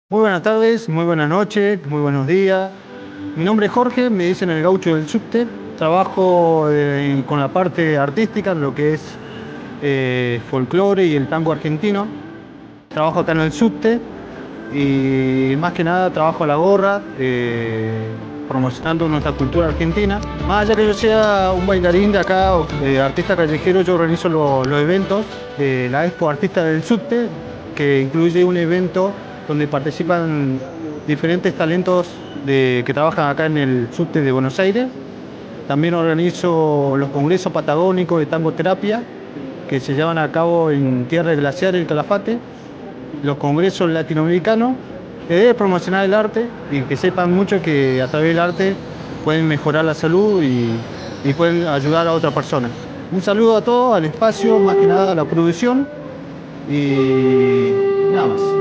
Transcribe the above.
Muy buenas tardes, muy buenas noches, muy buenos días. Mi nombre es Jorge, me dicen el gaucho del subte. Trabajo con la parte artística, lo que es folclore y el tango argentino. Trabajo acá en el subte y más que nada trabajo a la gorra, promocionando nuestra cultura argentina. Más allá que yo sea un bailarín de acá, artista callejero, yo organizo los eventos de la Expo Artista del Subte, que incluye un evento donde participan diferentes talentos que trabajan acá en el subte de Buenos Aires. También organizo los congresos patagónicos de tangoterapia que se llevan a cabo en Tierra del Glaciar, el Calafate, los congresos latinoamericanos, de promocionar el arte y que sepan mucho que a través del arte pueden mejorar la salud y pueden ayudar a otra persona. Un saludo a todos, al espacio, más que nada a la producción y nada más.